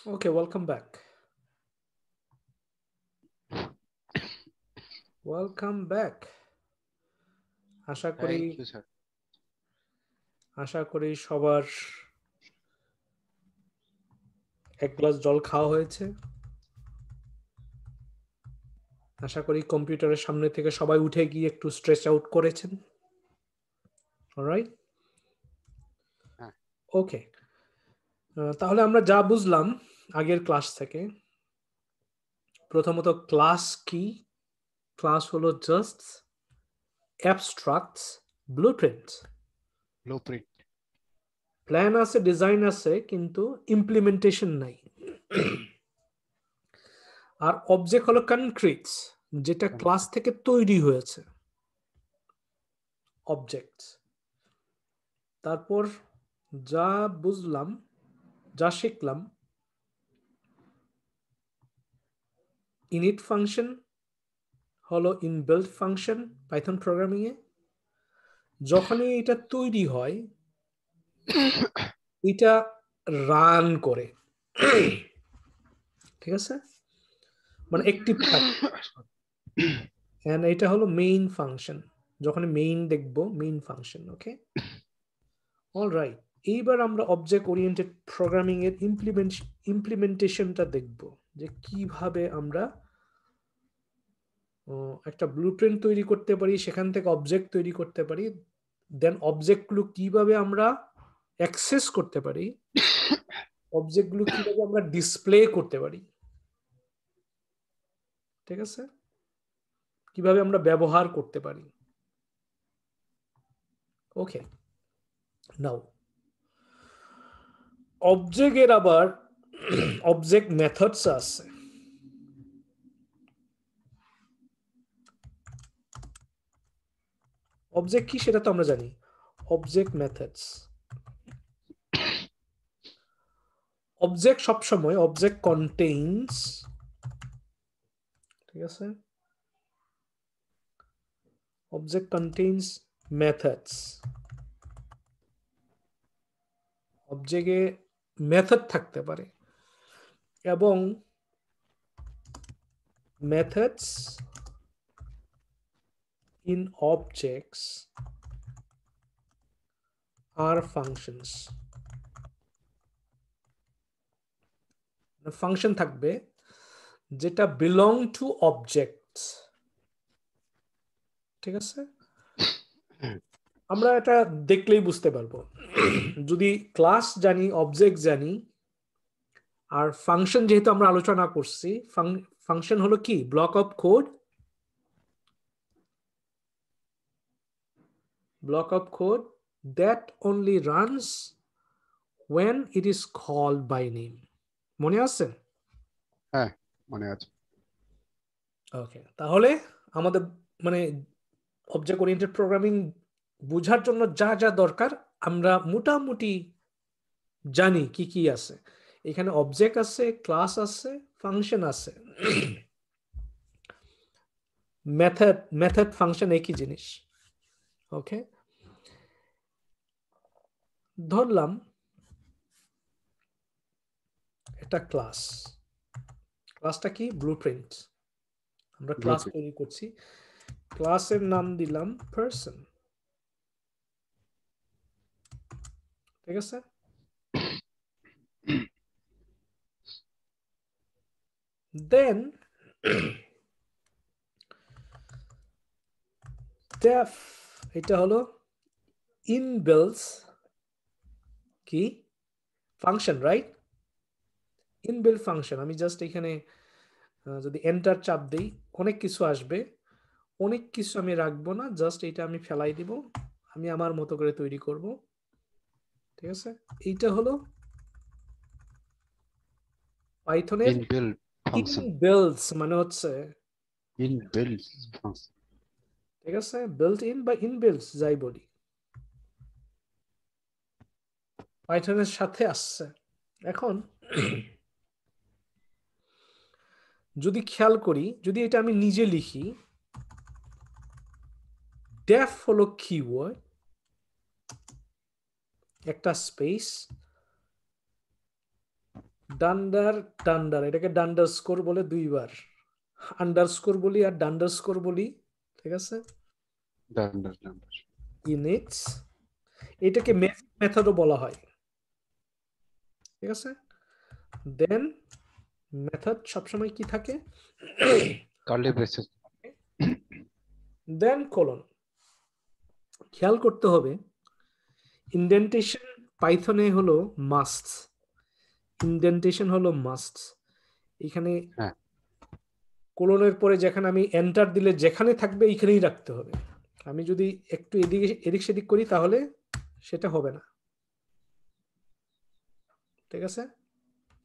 Okay, welcome back. Welcome back. আশা করি Thank you, sir. সবার এক গ্লাস জল খাওয়া হয়েছে। আশা করি কম্পিউটারের সামনে থেকে সবাই উঠে গিয়ে একটু স্ট্রেচ আউট করেছেন। অলরাইট, হ্যাঁ। ওকে, তাহলে আমরা যা বুঝলাম আগের ক্লাস থেকে, প্রথমত ক্লাস কি? ক্লাস হলো just abstract blueprint. Blueprint. Plan আছে, ডিজাইন আছে, কিন্তু ইমপ্লিমেন্টেশন নাই। আর অবজেক্ট হলো কনক্রিটস, যেটা ক্লাস থেকে তৈরি হয়েছে অবজেক্ট। তারপর যা বুঝলাম, যা শিখলাম, ইনিট ফাংশন হলো ইনবিল্ট ফাংশন পাইথন প্রোগ্রামিং এ। যখনই এটা তৈরি হয় এটা রান করে, ঠিক আছে, মানে অ্যাক্টিভ থাকে। এন্ড এটা হলো মেইন ফাংশন, যখন মেইন দেখবো মেইন ফাংশন। ওকে, অলরাইট, এইবার আমরা অবজেক্ট ওরিয়েন্টেড প্রোগ্রামিং এর ইমপ্লিমেন্টেশনটা দেখব, যে কিভাবে আমরা একটা ব্লুপ্রিন্ট তৈরি করতে পারি, সেখান থেকে অবজেক্ট তৈরি করতে পারি, দেন অবজেক্টগুলো কিভাবে আমরা অ্যাক্সেস করতে পারি, অবজেক্টগুলো কিভাবে আমরা ডিসপ্লে করতে পারি, ঠিক আছে, কিভাবে আমরা ব্যবহার করতে পারি। ওকে, নাও অবজেক্টের আবার অবজেক্ট মেথডস আছে। অবজেক্ট কি সেটা তো আমরা জানি, অবজেক্ট মেথডস। অবজেক্ট সবসময় অবজেক্ট কন্টেইনস, ঠিক আছে, অবজেক্ট কন্টেইনস মেথডস। অবজেক্টে মেথড থাকতে পারে এবং methods in objects R functions. Function থাকবে যেটা বিলং টু অবজেক্টস, ঠিক আছে। আমরা এটা দেখলেই বুঝতে পারবো, যদি ক্লাস জানি, অবজেক্ট জানি, আর ফাংশন যেহেতু আমরা আলোচনা করছি, ফাংশন হলো কি, block of code, block of code that only runs when it is called by name. মনে আছে? হ্যাঁ, মনে আছে। ওকে, তাহলে আমাদের মানে অবজেক্ট ওরিয়েন্টেড প্রোগ্রামিং বোঝার জন্য যা যা দরকার আমরা মোটামুটি জানি কি কি আছে। এখানে অবজেক্ট আছে, ক্লাস আছে, ফাংশন আছে, মেথড ফাংশন একই জিনিস। ওকে, ধরলাম এটা ক্লাস, ক্লাসটা কি, ব্লুপ্রিন্ট। আমরা ক্লাস Blueprint. তৈরি করছি, ক্লাসের নাম দিলাম পারসন, ঠিক আছে। দেন def, এটা হলো ইনবিল্টস কি ফাংশন, রাইট, ইনবিল্ট ফাংশন। আমি জাস্ট এখানে যদি এন্টার চাপ দেই অনেক কিছু আসবে, অনেক কিছু আমি রাখবো না, জাস্ট এটা আমি ফেলাই দিব, আমি আমার মতো করে তৈরি করব, ঠিক আছে। এইটা হলো পাইথনের Inbuilt function. ইনবিল্টস, মানে হচ্ছে, Inbuilt function. ঠিক আছে, বিল্ট ইন বা ইনবিল্টস যাই বলি, পাইথনের সাথে আসছে। এখন যদি খেয়াল করি, যদি এটা আমি নিজে লিখি, ডেফ হলো কিওয়ার্ড, একটা স্পেস, ডান্ডার ডান্ডার, এটাকে ডান্ডার স্কোর বলে দুইবার, আন্ডারস্কোর বলি আর ডান্ডার স্কোর বলি, ঠিক আছে। ডান্ডার ডান্ডার ইনিটস, এটাকে মেথডও বলা হয়, ঠিক আছে। দেন মেথড সবসময় কি থাকে, কার্লি ব্রেসেস দেন কোলন। খেয়াল করতে হবে ইনডেন্টেশন পাইথনে হলো মাস্ট, ইনডেন্টেশন হলো মাস্ট। এখানে হ্যাঁ কোলনের পরে যেখানে আমি এন্টার দিলে যেখানে থাকবে এইখানেই রাখতে হবে। আমি যদি একটু এদিকে এদিক সেদিক করি তাহলে সেটা হবে না, ঠিক আছে,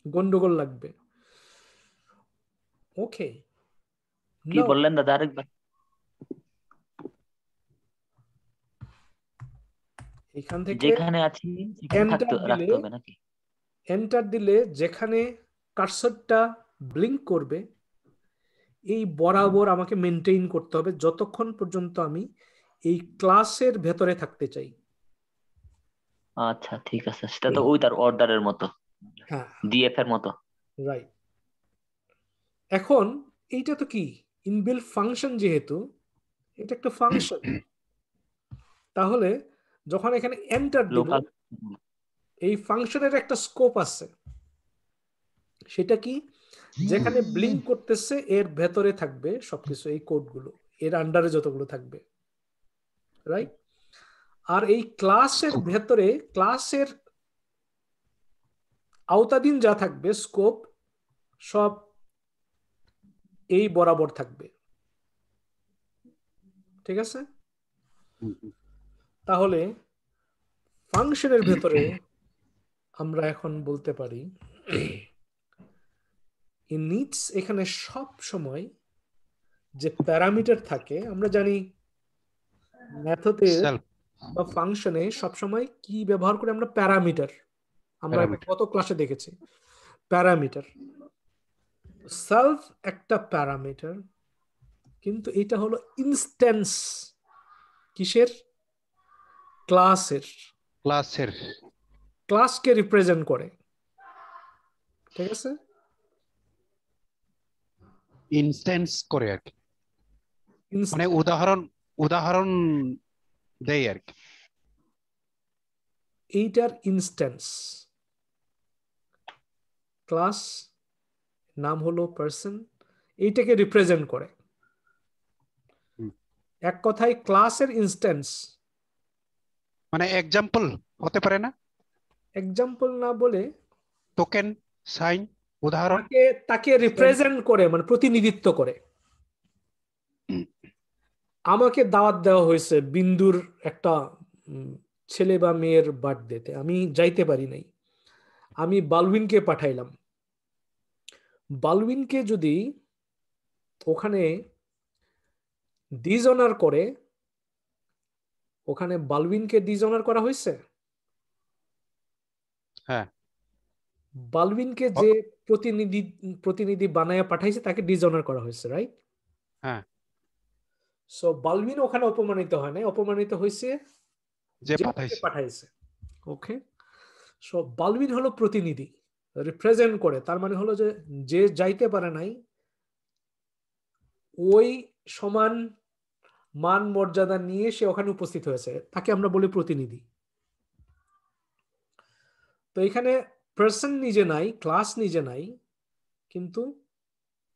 গন্ডগোল লাগবে। ওকে, কি বললেন দাদা আরেকবার? এখান থেকে যেখানে আছি সেখানে এন্টার দিলে, রাখতে হবে নাকি? এন্টার দিলে যেখানে কার্সরটা ব্লিঙ্ক করবে এই বরাবর আমাকে মেনটেইন করতে হবে যতক্ষণ পর্যন্ত আমি এই ক্লাসের ভেতরে থাকতে চাই। আচ্ছা ঠিক আছে, সেটা তো ওই তার অর্ডারের মতো, হ্যাঁ, ডিএফ এর মতো। রাইট। এখন এইটা তো কি ইনবিল্ট ফাংশন, যেহেতু এটা একটা ফাংশন, তাহলে যখন এখানে এন্টার দিব লোকাল এই ফাংশনের একটা স্কোপ আছে, সেটা কি, যেখানে ব্লিঙ্ক করতেছে এর ভেতরে থাকবে সবকিছু, এই কোডগুলো এর আন্ডারে যতগুলো থাকবে, রাইট। আর এই ক্লাসের ভেতরে ক্লাসের আওতাধীন যা থাকবে স্কোপ সব এই বরাবর থাকবে, ঠিক আছে। তাহলে ফাংশনের ভেতরে আমরা এখন বলতে পারি ইনিটস, এখানে সব সময় যে প্যারামিটার থাকে, আমরা জানি মেথডে সেলফ বা ফাংশনে সবসময় কি ব্যবহার করে আমরা, প্যারামিটার। আমরা এটা প্যারামিটার কত ক্লাসে দেখেছি, প্যারামিটার। সেলফ একটা প্যারামিটার, কিন্তু এটা হলো ইনস্ট্যান্স কিসের, ক্লাসের, ক্লাসের ক্লাসকে রিপ্রেজেন্ট করে, ঠিক আছে। ইনস্ট্যান্স করে আর কি, মানে Inst- উদাহরণ উদাহরণ দেয় আর কি। এইটার ইনস্ট্যান্স, ক্লাস নাম হলো পার্সন, এইটাকে রিপ্রেজেন্ট করে। হুম। এক কথায় ক্লাসের ইনস্ট্যান্স, মানে এক্সাম্পল হতে পারে না, এক্সাম্পল না বলে টোকেন সাইন উদাহরণ। তাকে তাকে রিপ্রেজেন্ট করে, মানে প্রতিনিধিত্ব করে। আমাকে দাওয়াত দেওয়া হয়েছে বিন্দুর একটা ছেলে বা মেয়ের বার্থডেতে, আমি যাইতে পারি নাই, আমি বালউইনকে পাঠাইলাম। বালউইনকে যদি ওখানে ডিজঅনার করে, ওখানে বালউইনকে ডিজঅনার করা হয়েছে, হ্যাঁ বালউইনকে যে প্রতিনিধি প্রতিনিধি বানায়া পাঠাইছে তাকে ডিজঅনার করা হয়েছে, রাইট। হ্যাঁ সো বালউইন ওখানে অপমানিত হয় নাই, অপমানিত হয়েছে যে যে তাকে পাঠাইছে। পাঠাইছে। ওকে, সো বালউইন হলো প্রতিনিধি, রিপ্রেজেন্ট করে, তার মানে হলো যে যে যাইতে পারে নাই ওই সমান মান মর্যাদা নিয়ে সে ওখানে উপস্থিত হয়েছে, তাকে আমরা বলি প্রতিনিধি। তো এখানে পার্সন নিজে নাই, ক্লাস নিজে নাই, কিন্তু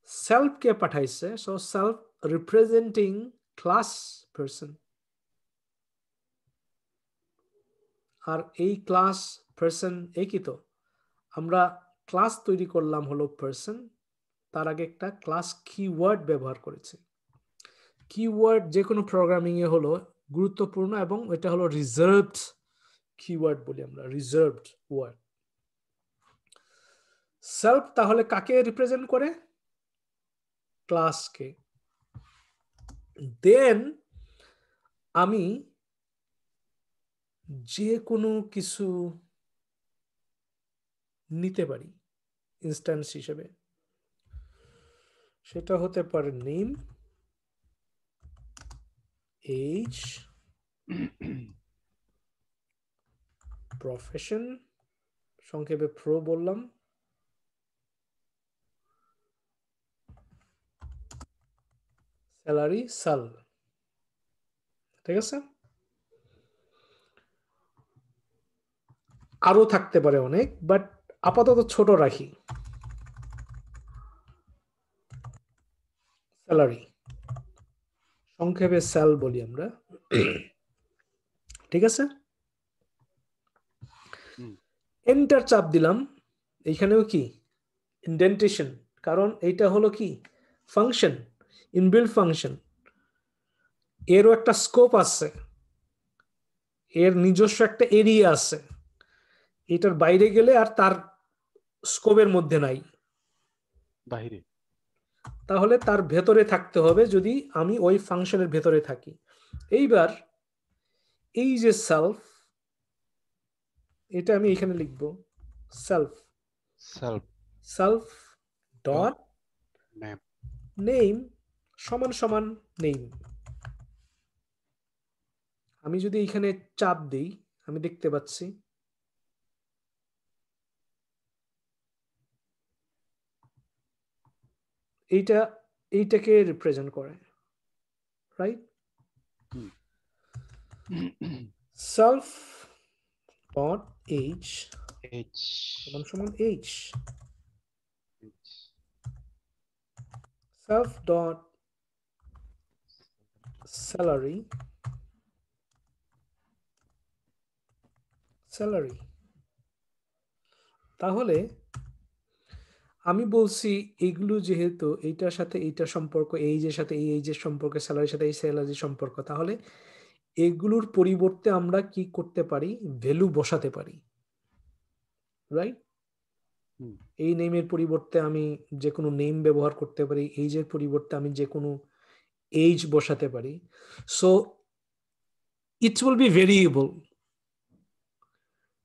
সেলফকে পাঠাইছে, so self representing class person. আর এই ক্লাস পার্সন একই তো, আমরা ক্লাস তৈরি করলাম হলো পার্সন, তার আগে একটা ক্লাস কিওয়ার্ড ব্যবহার করেছে। কিওয়ার্ড যে কোনো প্রোগ্রামিং এ হলো গুরুত্বপূর্ণ, এবং এটা হলো রিজার্ভড কিওয়ার্ড বলি আমরা, রিজার্ভড ওয়ার্ড। সেলফ তাহলে কাকে রিপ্রেজেন্ট করে, ক্লাসকে। দেন আমি যে কোনো কিছু নিতে পারি ইনস্ট্যান্স হিসেবে, সেটা হতে পারে নেম, এজ, প্রফেশন, সংক্ষেপে প্রো বললাম, স্যালারি সাল, ঠিক আছে। আরো থাকতে পারে অনেক, বাট আপাতত ছোট রাখি। স্যালারি, সংক্ষেপে স্যাল বলি আমরা, ঠিক আছে। এন্টার চাপ দিলাম, এইখানেও কি ইনডেন্টেশন, কারণ এইটা হলো কি ফাংশন, ইনবিল্ট ফাংশন, এরও একটা স্কোপ আছে, এর নিজস্ব একটা এরিয়া আছে, এটার বাইরে গেলে আর তার স্কোপের মধ্যে নাই, বাইরে। তাহলে তার ভেতরে থাকতে হবে যদি আমি ওই ফাংশনের ভেতরে থাকি। এইবার এই যে সেলফ, এটা আমি এখানে লিখব self, self self dot name name সমান সমান নেম। আমি যদি এখানে চাপ দিই, আমি দেখতে পাচ্ছি এইটা এইটাকে রিপ্রেজেন্ট করে, right. Self dot H H সমান সমান H, self dot salary salary। তাহলে আমি বলছি এগুলো যেহেতু এইটার সাথে এইটার সম্পর্ক, এইজের সাথে এই এইজের সম্পর্ক, স্যালারির সাথে এই স্যালারির সম্পর্ক, তাহলে এগুলোর পরিবর্তে আমরা কি করতে পারি, ভ্যালু বসাতে পারি, রাইট। এই নেমের পরিবর্তে আমি যে কোনো নেম ব্যবহার করতে পারি, এইজের পরিবর্তে আমি যে কোনো এইজ বসাতে পারি। So it will be variable.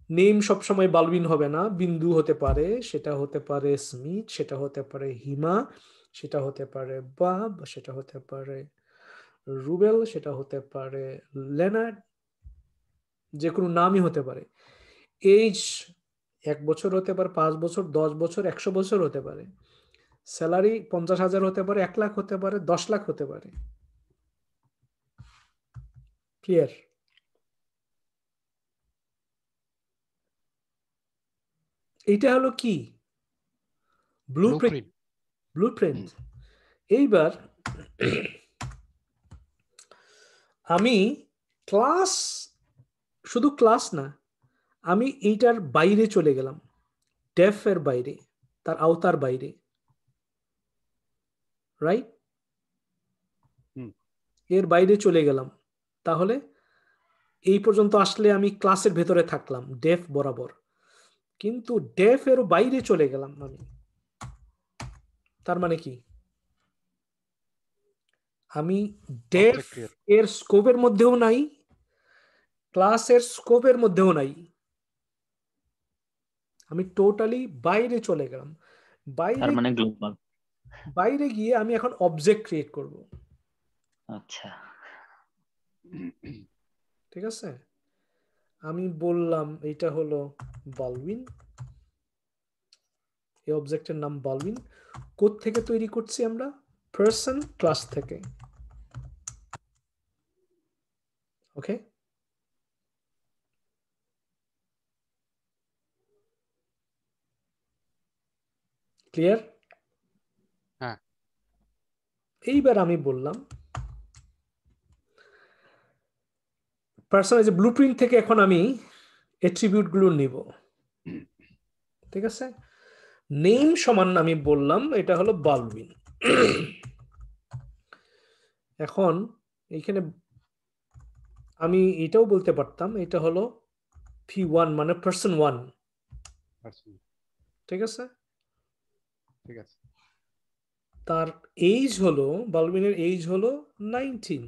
Name সবসময় বালবিন হবে না, বিন্দু হতে পারে, সেটা হতে পারে স্মিথ, সেটা হতে পারে হিমা, সেটা হতে পারে বাব, সেটা হতে পারে রুবেল, সেটা হতে পারে লেনার্ড, যে কোনো নামই হতে পারে। এইজ 1 বছর হতে পারে, 5 বছর, 10 বছর, 100 বছর হতে পারে। স্যালারি 50,000 হতে পারে, 1 লাখ হতে পারে, 10 লাখ হতে পারে। ক্লিয়ার? এইটা হলো কি ব্লুপ্রিন্ট, ব্লুপ্রিন্ট। এইবার আমি ক্লাস, শুধু ক্লাস না, আমি এইটার বাইরে চলে গেলাম, ডেফ এর বাইরে, তার আওতার বাইরে, রাইট। এর বাইরে চলে গেলাম, তাহলে এই পর্যন্ত আসলে আমি ক্লাসের ভেতরে থাকলাম ডেফ বরাবর, কিন্তু ডেফ এর বাইরে চলে গেলাম আমি। তার মানে কি, আমি ডেফ এর স্কোপের মধ্যেও নাই, ক্লাসের স্কোপের মধ্যেও নাই, আমি টোটালি বাইরে চলে গেলাম। বাইরে, মানে গ্লোবাল। বাইরে গিয়ে আমি এখন অবজেক্ট ক্রিয়েট করব। আচ্ছা, ঠিক আছে। আমি বললাম এটা হলো বালবিন, এই অবজেক্টের নাম বালবিন। কোড থেকে তৈরি করছি আমরা, পারসন ক্লাস থেকে। ওকে, ক্লিয়ার? হ্যাঁ। এইবার আমি বললাম পার্সোনাল ব্লুপ্রিন্ট থেকে এখন আমি অ্যাট্রিবিউট গুলো নিব, ঠিক আছে। নেম সমান আমি বললাম এটা হলো বালবিন। এখন এইখানে আমি এটাও বলতে পারতাম এটা হলো P1 মানে পারসন 1, ঠিক আছে। ঠিক আছে। তার এইজ হলো, বালবিনের এইজ হলো 19,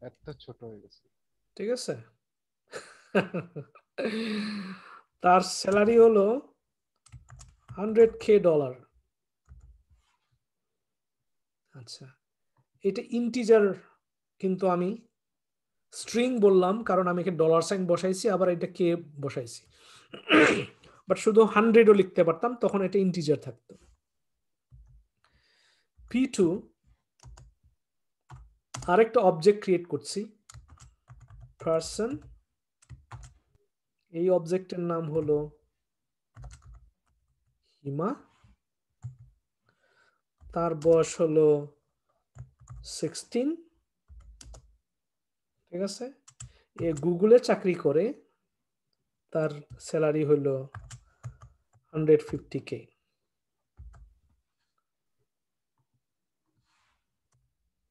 এত ছোট হয়ে গেছে, ঠিক আছে। তার স্যালারি হলো $100,000। আচ্ছা, এটা ইন্টিজার, কিন্তু আমি স্ট্রিং বললাম কারণ আমি এখানে ডলার সাইন বসাইছি, আবার এটা কে বসাইছি। বাট শুধু 100ও লিখতে পারতাম, তখন এটা ইন্টিজার থাকতো। P2 আরেকটা অবজেক্ট ক্রিয়েট করছি, পারসন। এই অবজেক্টের নাম হলো হিমা, তার বয়স হলো 16, ঠিক আছে। এ গুগলে চাকরি করে, তার স্যালারি হলো 150K,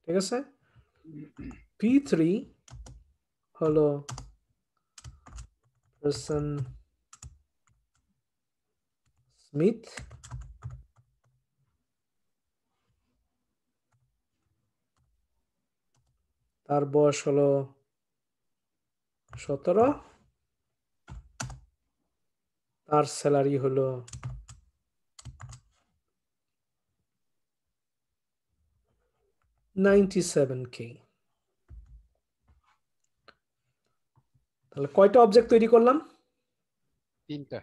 ঠিক আছে। P3 হলো পারসন স্মিথ, তার বয়স হলো 17, তার স্যালারি হলো 97K। তাহলে কয়টা অবজেক্ট তৈরি করলাম? 3টা।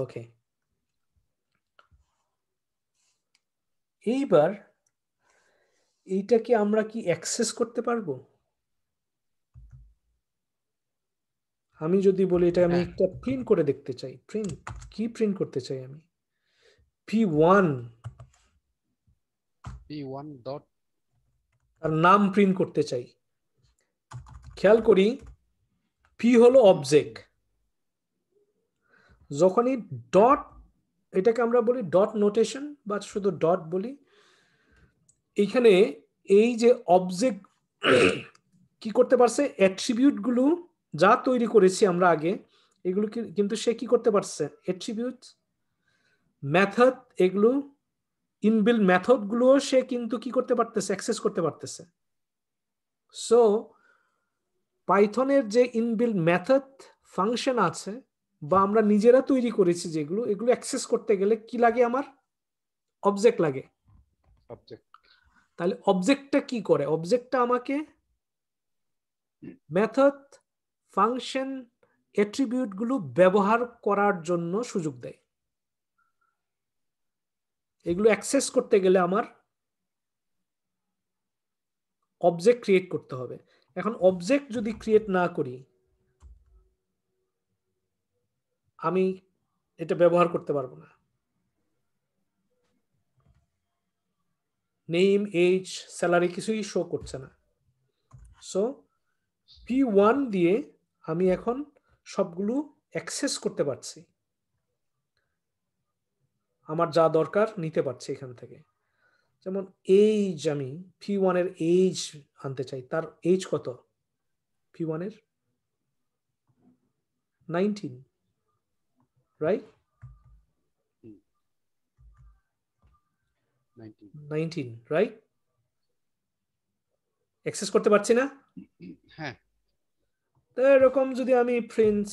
ওকে, এইবার এইটাকে আমরা কি অ্যাক্সেস করতে পারবো? আমি যদি বলি এটা আমি হ্যাঁ। একটা প্রিন্ট করে দেখতে চাই, প্রিন্ট কি প্রিন্ট করতে চাই আমি? P1 P1 ডট তার নাম প্রিন্ট করতে চাই। খেয়াল করি, P হলো অবজেক্ট, যখনই ডট, এটাকে আমরা বলি ডট নোটেশন বা শুধু ডট বলি, এইখানে এই যে অবজেক্ট কি করতে পারছে, অ্যাট্রিবিউট গুলো যা তৈরি করেছি আমরা আগে, এগুলো কিন্তু সে কি করতে পারছে, অ্যাট্রিবিউট, মেথড, এগুলো ইনবিল্ড মেথড গুলো সে কিন্তু কি করতে পারতেছে, অ্যাক্সেস করতে পারতেছে। সো পাইথনের যে ইনবিল্ড মেথড ফাংশন আছে বা আমরা নিজেরা তৈরি করেছি যেগুলো, এগুলো অ্যাক্সেস করতে গেলে কি লাগে, আমার অবজেক্ট লাগে। অবজেক্ট। তাহলে অবজেক্টটা কি করে, অবজেক্টটা আমাকে মেথড, ফাংশন, অ্যাট্রিবিউট গুলো ব্যবহার করার জন্য সুযোগ দেয়। এগুলো অ্যাক্সেস করতে গেলে আমার অবজেক্ট ক্রিয়েট করতে হবে। এখন অবজেক্ট যদি ক্রিয়েট না করি, আমি এটা ব্যবহার করতে পারবো না। নেম, এজ, স্যালারি কিছুই শো করছে না। সো P1 দিয়ে আমি এখন সবগুলো অ্যাক্সেস করতে পারছি, আমার যা দরকার নিতে পারছি এখান থেকে। যেমন এইজ, আমি P1 এর এইজ আনতে চাই, তার এইজ কত, P1 এর 19, রাইট? 19, রাইট? অ্যাক্সেস করতে পারছি না? হ্যাঁ। তো এরকম যদি আমি প্রিন্স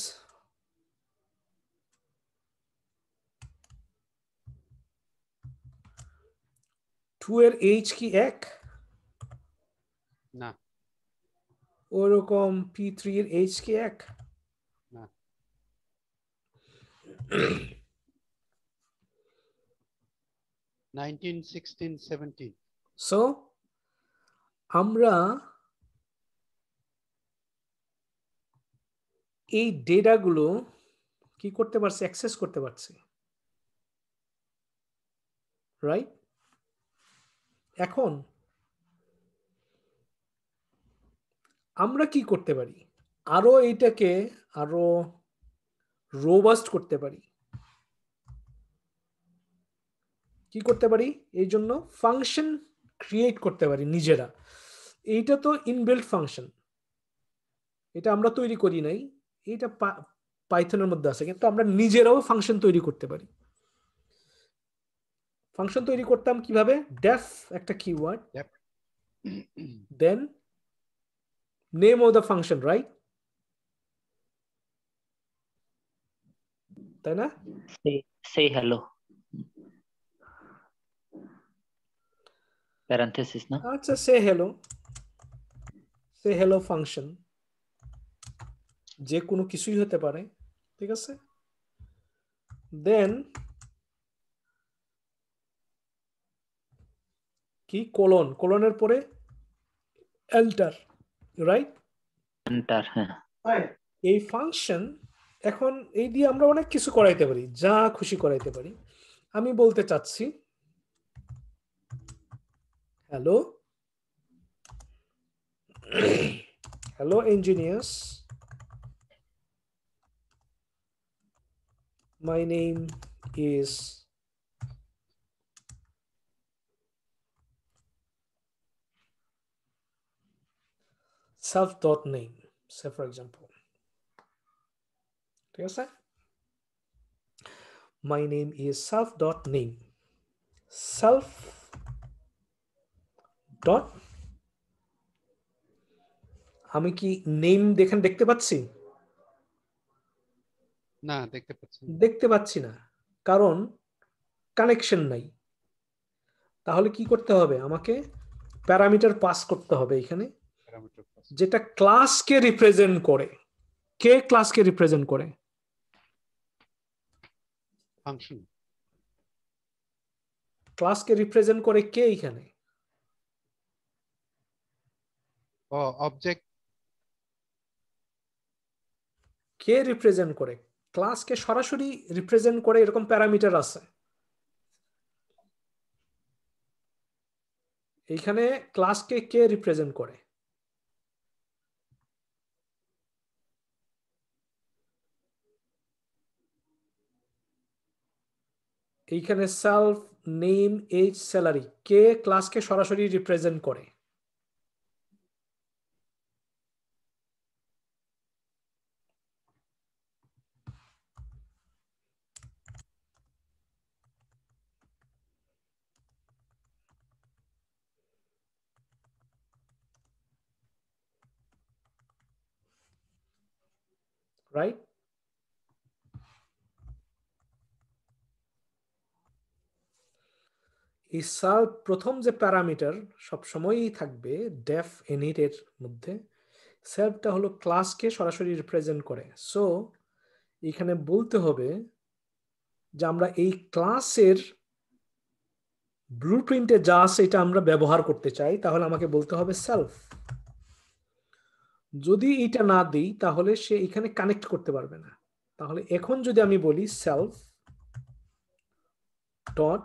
2 এর এইজ কি 1? না। ওরকম P3 এর এইজ কি 1? না। 19, 16, 17। সো আমরা এই ডেটাগুলো কি করতে পারছি, অ্যাক্সেস করতে পারছি, রাইট? এখন আমরা কি করতে পারি, আরো এইটাকে আরো রোবাস্ট করতে পারি। কি করতে পারি, এই জন্য ফাংশন ক্রিয়েট করতে পারি নিজেরা। এইটা তো ইনবিল্ট ফাংশন, এটা আমরা তৈরি করি নাই, এটা পাইথনের মধ্যে আছে, কিন্তু আমরা নিজেরাও ফাংশন তৈরি করতে পারি। ফাংশন তৈরি করতাম কিভাবে, ডেফ একটা keyword, then name of the function, right? তাই না? say hello parenthesis না আচ্ছা, সে হেলো ফাংশন যে কোনো কিছুই হতে পারে, ঠিক আছে। দেন কি কোলনের পরে এন্টার, রাইট? এন্টার, হ্যাঁ। এই ফাংশন এখন এই দিয়ে আমরা অনেক কিছু করাইতে পারি, যা খুশি করাইতে পারি। আমি বলতে চাচ্ছি hello hello engineers, my name is self.name, say for example, ঠিক আছে? my name is self.name, self dot, আমি কি নেম দেখতে পাচ্ছি? না, দেখতে পাচ্ছি না। দেখতে পাচ্ছি না, কারণ কানেকশন নাই। তাহলে কি করতে হবে? আমাকে প্যারামিটার পাস করতে হবে এখানে, প্যারামিটার পাস। যেটা ক্লাসকে রিপ্রেজেন্ট করে। কে ক্লাসকে রিপ্রেজেন্ট করে? ফাংশন। ক্লাসকে রিপ্রেজেন্ট করে কে এখানে? ও অবজেক্ট। কে রিপ্রেজেন্ট করে? ক্লাসকে সরাসরি রিপ্রেজেন্ট করে এরকম প্যারামিটার আছে এইখানে। ক্লাসকে কে রিপ্রেজেন্ট করে? এইখানে সেলফ, নেম, এজ, স্যালারি, কে ক্লাসকে সরাসরি রিপ্রেজেন্ট করে? রাইট? এই সেলফ প্রথম যে প্যারামিটার সবসময়ই থাকবে ডেফ ইনিট এর মধ্যে, সেলফটা হলো ক্লাসকে সরাসরি রিপ্রেজেন্ট করে। সো এখানে বলতে হবে যে আমরা এই ক্লাসের ব্লুপ্রিন্টে যা আছে এটা আমরা ব্যবহার করতে চাই, তাহলে আমাকে বলতে হবে সেলফ। যদি এটা না দিই তাহলে সে এখানে কানেক্ট করতে পারবে না। তাহলে এখন যদি আমি বলি সেলফ ডট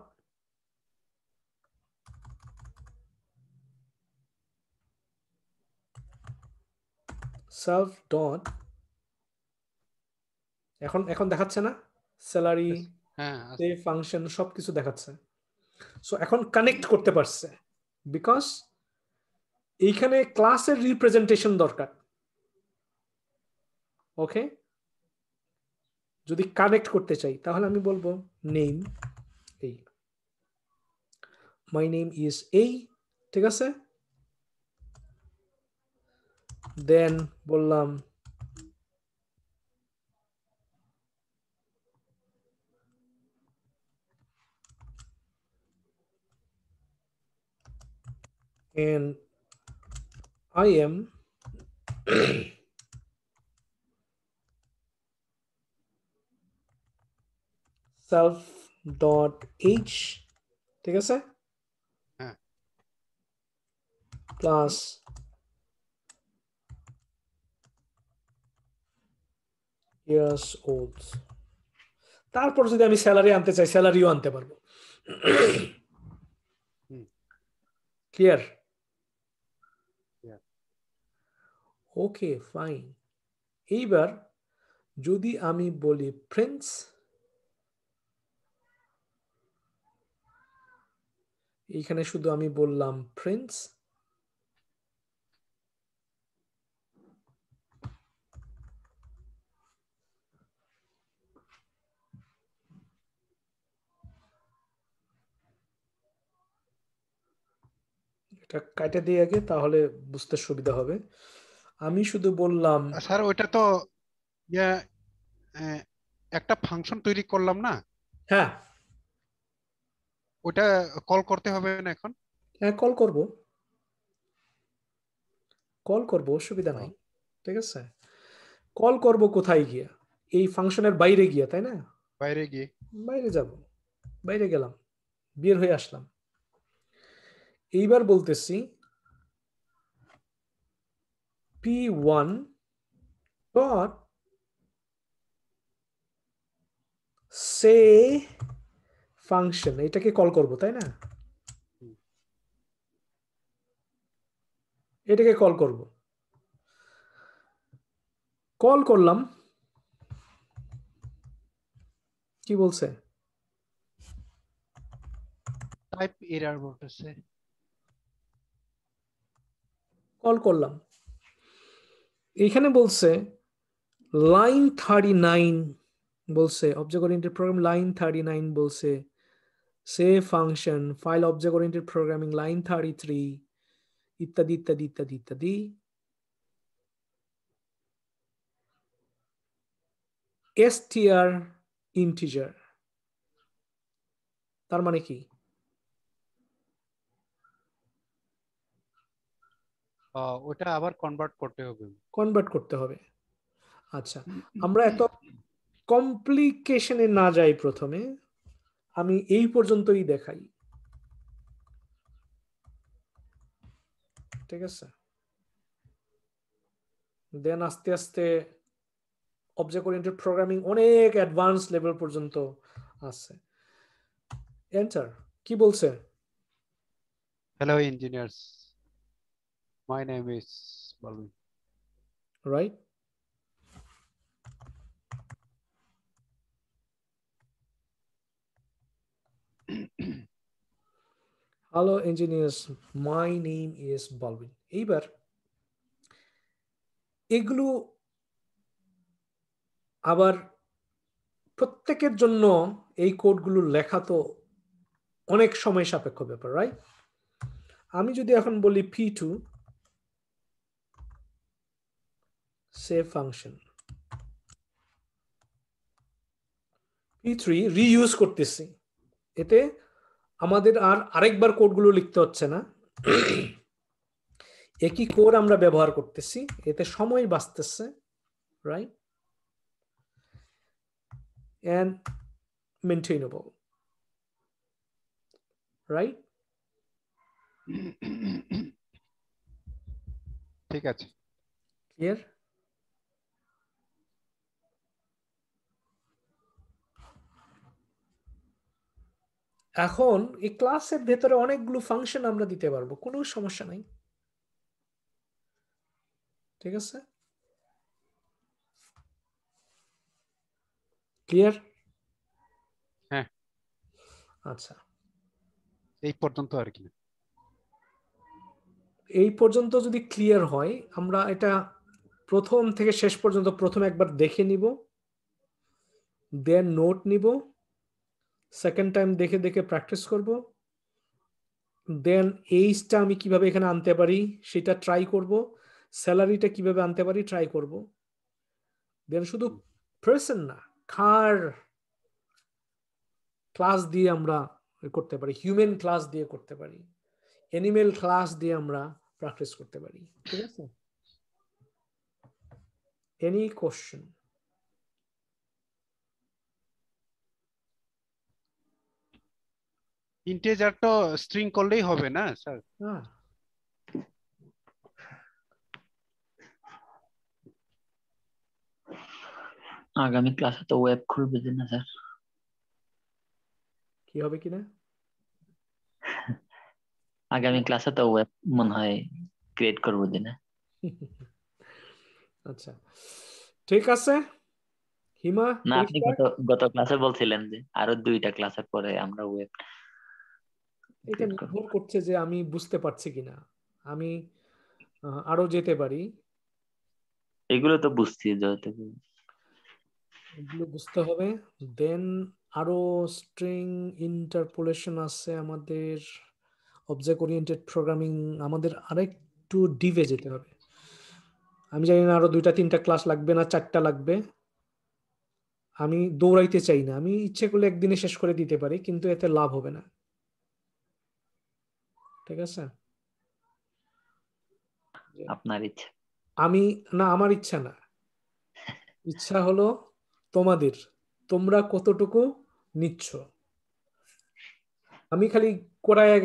সেলফ ডট, এখন দেখাচ্ছে না? স্যালারি, হ্যাঁ, ফাংশন সবকিছু দেখাচ্ছে। সো এখন কানেক্ট করতে পারছে, বিকজ এইখানে ক্লাসের রিপ্রেজেন্টেশন দরকার। ওকে, যদি কানেক্ট করতে চাই তাহলে আমি বলবো নেম এই, মাই নেম ইজ এই, ঠিক আছে? দেন বললাম and I am self dot h, ঠিক আছে? হ্যাঁ। Plus years old। তারপর যদি আমি স্যালারি আনতে চাই স্যালারিও আনতে পারবো। ক্লিয়ার? ওকে, ফাইন। এইবার যদি আমি বলি প্রিন্স, এইখানে শুধু আমি বললাম প্রিন্স, এটা কাটে দিয়ে আগে, তাহলে বুঝতে সুবিধা হবে। আমি শুধু বললাম স্যার ওইটা তো ইয়া, একটা ফাংশন তৈরি করলাম না, হ্যাঁ ওটা কল করতে হবে না এখন? হ্যাঁ, কল করব, অসুবিধা নাই, ঠিক আছে? কল করব কোথায় গিয়া? এই ফাংশনের বাইরে গিয়া, তাই না? বাইরে গিয়ে বাইরে যাব, বাইরে গেলাম, বের হয়ে আসলাম। এইবার বলতেছি p1 ডট সে ফাংশন, এটাকে কল করব তাই না? এটাকে কল করব, কল করলাম, কি বলছে? টাইপ এরর বলতেছে। কল করলাম, এখানে বলছে লাইন 39 বলছে অবজেক্ট ওরিয়েন্টেড প্রোগ্রাম লাইন 39 বলছে সে function file object oriented programming line 33 ইত্যাদি ইত্যাদি ইত্যাদি ইত্যাদি। str ইন্টিজার তার মানে কি? ওটা আবার কনভার্ট করতে হবে। কনভার্ট করতে হবে। আচ্ছা, আমরা এত কমপ্লিকেশনে না যাই, প্রথমে আমি এই পর্যন্তই দেখাই, ঠিক আছে? দেন আস্তে আস্তে অবজেক্ট ওরিয়েন্টেড প্রোগ্রামিং অনেক অ্যাডভান্স লেভেল পর্যন্ত আছে। এন্টার, কি বলছে? Hello engineers, my name is বালুন। Right, hello engineers, my name is বালবিন। এইবার এগুলো আবার প্রত্যেকের জন্য এই কোডগুলো লেখা তো অনেক সময় সাপেক্ষ ব্যাপার, রাইট? আমি যদি এখন বলি p2 সে ফাংশন, p3 রিইউজ করতেছি, এতে আমাদের আর আরেকবার কোডগুলো লিখতে হচ্ছে না, একই কোড আমরা ব্যবহার করতেছি, এতে সময় বাঁচতেছে, রাইট? and maintainable, right? ঠিক আছে, Clear? এখন এই ক্লাসের ভেতরে অনেকগুলো ফাংশন আমরা দিতে পারবো, কোনো সমস্যা নাই, ঠিক আছে? ক্লিয়ার? হ্যাঁ, আচ্ছা, এই পর্যন্ত আর কি। এই পর্যন্ত যদি ক্লিয়ার হয়, আমরা এটা প্রথম থেকে শেষ পর্যন্ত প্রথম একবার দেখে নিব, দেন নোট নিব, সেকেন্ড টাইম দেখে দেখে প্র্যাকটিস করব, দেন এইজটা আমি কিভাবে এখানে আনতে পারি সেটা ট্রাই করব, স্যালারিটা কিভাবে আনতে পারি ট্রাই করব, দেন শুধু পার্সন না, কার ক্লাস দিয়ে আমরা করতে পারি, হিউম্যান ক্লাস দিয়ে করতে পারি, অ্যানিমেল ক্লাস দিয়ে আমরা প্র্যাকটিস করতে পারি, ঠিক আছে? Any question? ইন্টিজার তো স্ট্রিং করলেই হবে না স্যার? হ্যাঁ, আগামী ক্লাসে তো ওয়েব খুলবে যে না স্যার? কি হবে কিনা? আগামী ক্লাসে তো ওয়েব মনে হয় ক্রিয়েট করবো যে না? আচ্ছা, ঠিক আছে হিমা, না, আপনি পরিষ্কার? গত গত ক্লাসে বলছিলেন যে আরো 2টা ক্লাসের পরে আমরা ওয়েব এটা ক্রিয়েট করব। নির্ভর করছে যে আমি বুঝতে পারছি কিনা, আমি আরো যেতে পারি, এগুলো তো বুঝছি যতটুকু। এগুলো বুঝতে হবে, দেন আরো স্ট্রিং ইন্টারপোলেশন আছে আমাদের, অবজেক্ট ওরিয়েন্টেড প্রোগ্রামিং, আমাদের আরেকটু ডিপে যেতে হবে, আমি জানি না আরো 2-3টা ক্লাস লাগবে না 4টা লাগবে, আমি দৌড়াইতে চাই না, আমি ইচ্ছে করলে একদিনে শেষ করে দিতে পারি, কিন্তু এতে লাভ হবে না, ঠিক আছে? আপনার ইচ্ছা। আমি না, আমার ইচ্ছা না, ইচ্ছা হলো তোমাদের, তোমরা কতটুকু নিচ্ছ। আমি খালি করায়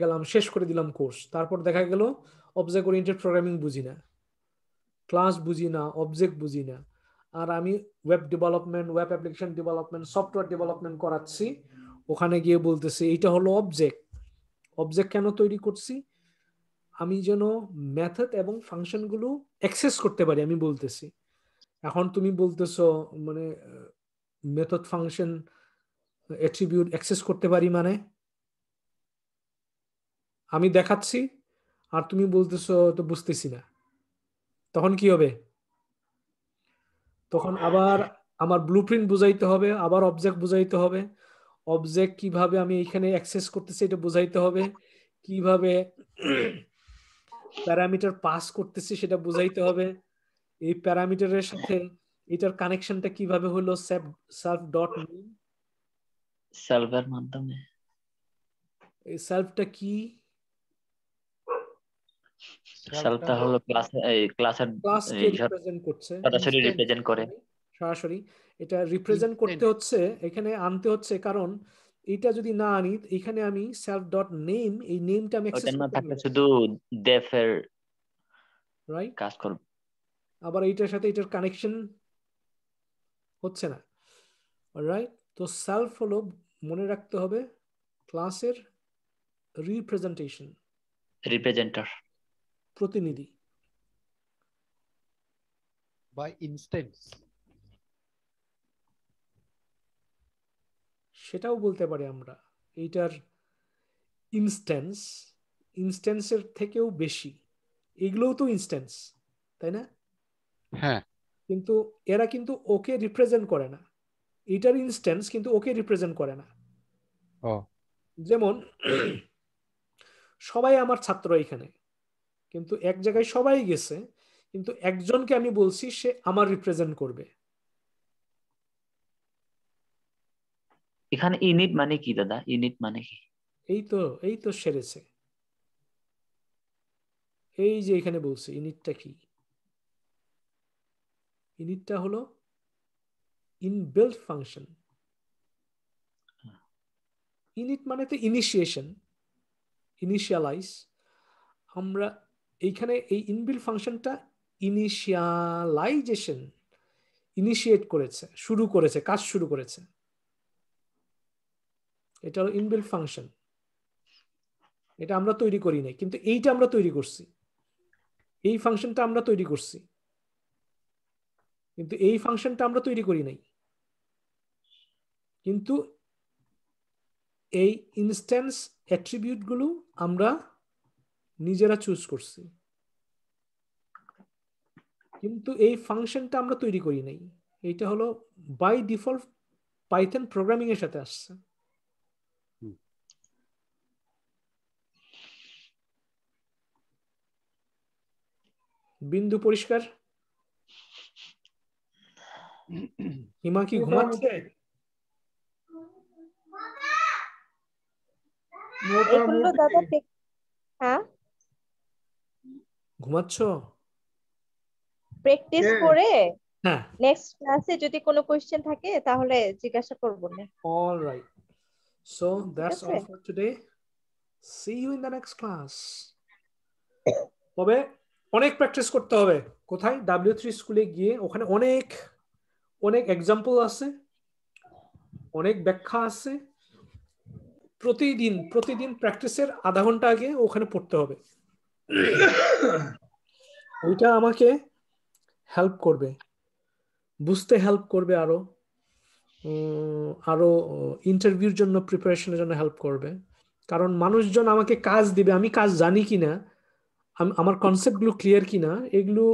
গেলাম, শেষ করে দিলাম কোর্স। তারপর দেখা গেল অবজেক্ট ওরিয়েন্টেড প্রোগ্রামিং বুঝি না, ক্লাস বুঝি না, অবজেক্ট বুঝি না, আর আমি web development, web application development, software development করাচ্ছি। ওখানে গিয়ে বলতেছি এইটা হলো অবজেক্ট। অবজেক্ট কেন তৈরি করছি? আমি যেন মেথড এবং ফাংশনগুলো অ্যাক্সেস করতে পারি, আমি বলতেছি। এখন তুমি বলতেছো মানে মেথড ফাংশন অ্যাট্রিবিউট অ্যাক্সেস করতে পারি মানে? আমি দেখাচ্ছি আর তুমি বলতেছো তো বুঝতেছি না, তখন কি হবে? তখন আবার আমার ব্লুপ্রিন্ট বুঝাইতে হবে, আবার অবজেক্ট বুঝাইতে হবে, অবজেক্ট কিভাবে আমি এখানে অ্যাক্সেস করতেছি এটা বুঝাইতে হবে, কিভাবে প্যারামিটার পাস করতেছি সেটা বুঝাইতে হবে, এই প্যারামিটারের সাথে এটার কানেকশনটা কিভাবে হলো সেলফ ডট নেম, সেলফের মাধ্যমে। এই সেলফটা কি? সেলফটা হলো ক্লাসের ক্লাসকে রিপ্রেজেন্ট করছে, সরাসরি ইনস্ট্যান্স রিপ্রেজেন্ট করে। সরাসরি এটা রিপ্রেজেন্ট করতে হচ্ছে, এখানে আনতে হচ্ছে, কারণ এটা যদি না আনি এখানে আমি সেলফ ডট নেম, এই নেমটা আমি ওটা অ্যাক্সেস না করতে থাকলে পারবো, শুধু ডেফের রাইট? কাজ করবে। আবার এইটার সাথে এটার কানেকশন হচ্ছে না, রাইট? তো সেলফ হলো, মনে রাখতে হবে, ক্লাসের রিপ্রেজেন্টেশন, রিপ্রেজেন্টার। প্রতিনিধি। বা ইনস্ট্যান্স। সেটাও বলতে পারি আমরা, এইটার ইনস্ট্যান্স, ইনস্ট্যান্সের থেকেও বেশি, এগুলোও তো ইনস্ট্যান্স, তাই না? হ্যাঁ, কিন্তু এরা কিন্তু ওকে রিপ্রেজেন্ট করে না, এটার ইনস্ট্যান্স কিন্তু ওকে রিপ্রেজেন্ট করে না। ও যেমন সবাই আমার ছাত্র এখানে, কিন্তু এক জায়গায় সবাই গেছে, কিন্তু একজনকে আমি বলছি সে আমার রিপ্রেজেন্ট করবে। এখানে ইউনিট মানে কি দাদা? ইউনিট মানে কি? এই তো সেরেছে, এই যে এখানে বলছে ইউনিটটা কি। ইউনিটটা হলো ইনবিল্ট ফাংশন। ইউনিট মানে তো ইনিশিয়েশন, ইনিশিয়ালাইজ। আমরা এইখানে এই ইনবিল্ট ফাংশনটা ইনিশিয়ালাইজেশন, ইনিশিয়েট করেছে, শুরু করেছে, কাজ শুরু করেছে। এটা হলো ইনবিল্ট ফাংশন, এটা আমরা তৈরি করি নাই, কিন্তু এইটা আমরা তৈরি করছি, এই ফাংশনটা আমরা তৈরি করছি, কিন্তু এই ফাংশনটা আমরা তৈরি করি নাই, কিন্তু এই ইনস্ট্যান্স অ্যাট্রিবিউটগুলো আমরা নিজেরা চুজ করছি, কিন্তু এই ফাংশনটা আমরা তৈরি করি নাই। এইটা হলো বাই ডিফল্ট পাইথন প্রোগ্রামিং এর সাথে আসছে। বিন্দু পরিষ্কার? হিমা কি ঘুমাচ্ছে? এগুলো দাদা হ্যাঁ, ঘুমাচ্ছ? প্র্যাকটিস করে হ্যাঁ, নেক্সট ক্লাসে যদি কোনো কোশ্চেন থাকে তাহলে জিজ্ঞাসা করবো না। all right, so ঠিক that's আছে? all for today, see you in the next class. তবে অনেক প্র্যাকটিস করতে হবে। কোথায়? W3 স্কুলে গিয়ে, ওখানে অনেক অনেক এক্সাম্পল আছে, অনেক ব্যাখ্যা আছে। প্রতিদিন প্রতিদিন প্র্যাকটিসের আধা ঘন্টা আগে ওখানে পড়তে হবে, ওইটা আমাকে হেল্প করবে, বুঝতে হেল্প করবে, আরো আরো ইন্টারভিউর জন্য প্রিপারেশনের জন্য হেল্প করবে। কারণ মানুষজন আমাকে কাজ দিবে, আমি কাজ জানি কিনা, আমার কনসেপ্টগুলো ক্লিয়ার কিনা, এগুলো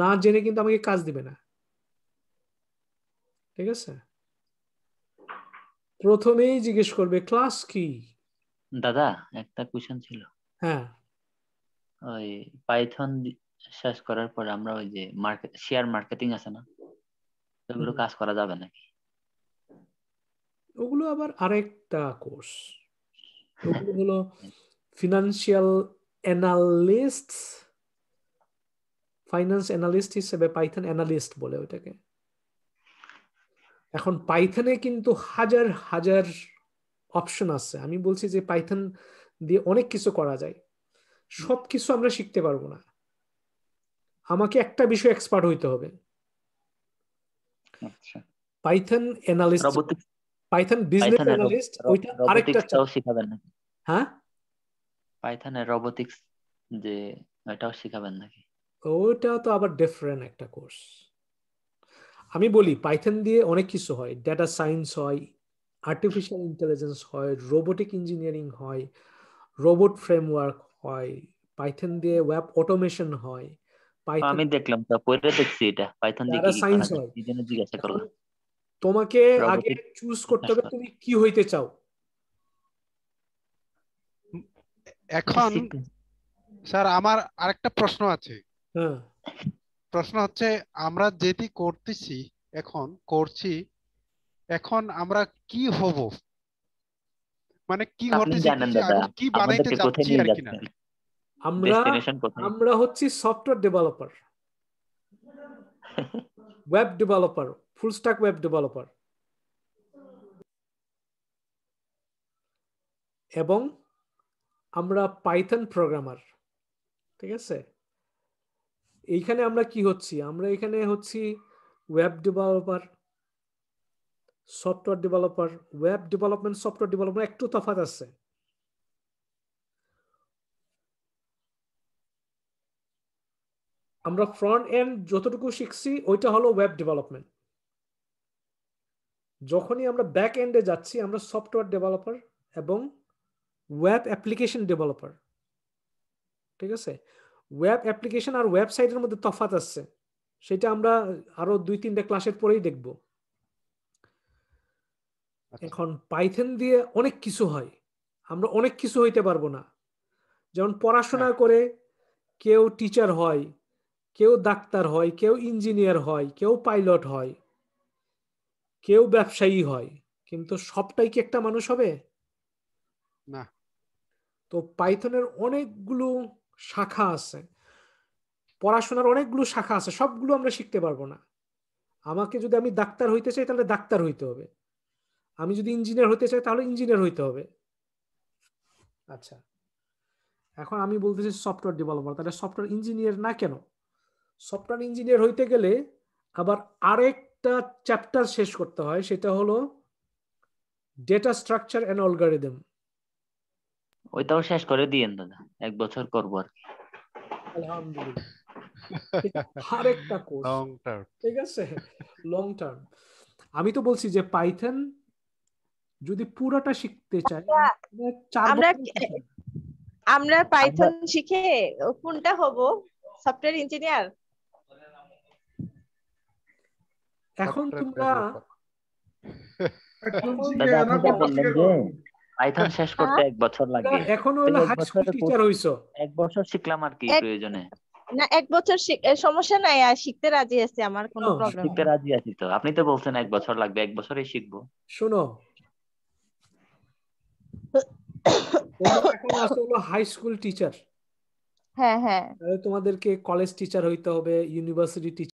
না জেনে কিন্তু আমাকে কাজ দিবে না। ঠিক আছে? প্রথমেই জিজ্ঞেস করবে ক্লাস কি। দাদা একটা কোশ্চেন ছিল। হ্যাঁ, ওই পাইথন শেষ করার পরে আমরা ওই যে শেয়ার মার্কেটিং আছে না, ওগুলো কাজ করা যাবে নাকি? ওগুলো আবার আরেকটা কোর্স। ওগুলো হলো ফিনান্সিয়াল অ্যানালিস্ট, ফাইন্যান্স অ্যানালিস্ট হিসেবে পাইথন অ্যানালিস্ট বলে ওইটাকে। এখন পাইথনে কিন্তু হাজার হাজার অপশন আছে। আমি বলছি যে পাইথন দিয়ে অনেক কিছু করা যায়, সবকিছু আমরা শিখতে পারবো না, আমাকে একটা বিষয় এক্সপার্ট হইতে হবে। আচ্ছা, Python analyst, robotics, Python business পাইথনের অ্যানালিস্ট, ওইটা আরেকটা রোবোটিক্সটাও শিখাবেন নাকি? হ্যাঁ, পাইথনের রোবোটিক্স যে এটাও শিখাবেন নাকি? ওইটা তো আবার ডিফারেন্ট একটা কোর্স। আমি বলি পাইথন দিয়ে অনেক কিছু হয়, ডেটা সায়েন্স হয়, আর্টিফিশিয়াল ইন্টেলিজেন্স হয়, রোবোটিক ইঞ্জিনিয়ারিং হয়, রোবট ফ্রেমওয়ার্ক হয়, পাইথন দিয়ে ওয়েব অটোমেশন হয়, পাইথন আমি দেখলাম তো, পড়ে দেখছি এটা পাইথন দিয়ে ডাটা কি কি সায়েন্স করা যায়, হয়। এই জন্য জিজ্ঞাসা এখন করলাম। তোমাকে আগে রোবোটিক চুজ করতে হবে তুমি কি হইতে চাও। এখন স্যার আমার আরেকটা প্রশ্ন আছে। হ্যাঁ, প্রশ্ন হচ্ছে আমরা যেটি করতেছি, এখন করছি, এখন আমরা কি হব, মানে কি আপনি হতে জানেন শিখছি দাদা এবং কি বানাইতে আমাদেরকে কোথায় যাচ্ছি নিয়ে আর কি না। যাচ্ছেন, আমরা ডেস্টিনেশন কোথায়? আমরা হচ্ছি software developer, web developer, full stack web developer, এবং আমরা পাইথন প্রোগ্রামার। ঠিক আছে, এইখানে আমরা কি হচ্ছি, আমরা এখানে হচ্ছি web developer, software developer. Web development software development একটু তফাৎ আছে। আমরা ফ্রন্ট এন্ড যতটুকু শিখছি ওইটা হলো ওয়েব ডেভেলপমেন্ট। যখনই আমরা ব্যাক এন্ডে যাচ্ছি আমরা সফটওয়্যার ডেভেলপার এবং ওয়েব অ্যাপ্লিকেশন ডেভেলপার। ঠিক আছে, ওয়েব অ্যাপ্লিকেশন আর ওয়েবসাইটের মধ্যে তফাৎ আছে, সেটা আমরা আরো 2-3টা ক্লাসের পরেই দেখব। এখন পাইথন দিয়ে অনেক কিছু হয়, আমরা অনেক কিছু হইতে পারবো না। যেমন পড়াশোনা করে কেউ টিচার হয়, কেউ ডাক্তার হয়, কেউ ইঞ্জিনিয়ার হয়, কেউ পাইলট হয়, কেউ ব্যবসায়ী হয়, কিন্তু সবটাই কি একটা মানুষ হবে? না। তো পাইথনের অনেকগুলো শাখা আছে, পড়াশোনার অনেকগুলো শাখা আছে, সবগুলো আমরা শিখতে পারবো না। আমাকে যদি আমি ডাক্তার হইতে চাই তাহলে ডাক্তার হইতে হবে, আমি যদি ইঞ্জিনিয়ার হতে চাই তাহলে ইঞ্জিনিয়ার হইতে হবে। আচ্ছা, এখন আমি বলতেছি সফটওয়্যার ডেভেলপার, তাহলে সফটওয়্যার ইঞ্জিনিয়ার না কেন? সফটওয়্যার ইঞ্জিনিয়ার হইতে গেলে আবার আরেকটা চ্যাপ্টার শেষ করতে হয়, সেটা হলো ডেটা স্ট্রাকচার এন্ড অ্যালগরিদম। ওইটাও শেষ করে দিয়েন দাদা, 1 বছর করবো আর কি। আলহামদুলিল্লাহ, আরেকটা কোর্স, লং টার্ম। ঠিক আছে, লং টার্ম। আমি তো বলছি যে পাইথন যদি পুরোটা শিখতে চাই 4 আমরা বছর শিখতে হবে। আমরা পাইথন শিখে কোনটা হব, সফটওয়্যার ইঞ্জিনিয়ার? এখন তোমরা দাদা আপনি তো বললেন যে পাইথন শেষ করতে 1 বছর লাগবে, এখন তো হলো 1 হাই স্কুল বছরের টিচার হইছো, 1 বছর শিখলাম আর কি প্রয়োজনে? না, 1 বছর সমস্যা নাই, আর শিখতে রাজি আছি, আমার কোনো প্রবলেম শিখতে নেই। রাজি আছি তো, আপনি তো বলছেন 1 বছর লাগবে, 1 বছরেই শিখবো। শোনো তোমরা এখন আসলে হলো হাই স্কুল টিচার, হ্যাঁ হ্যাঁ, তোমাদেরকে কলেজ টিচার হইতে হবে, ইউনিভার্সিটি টিচার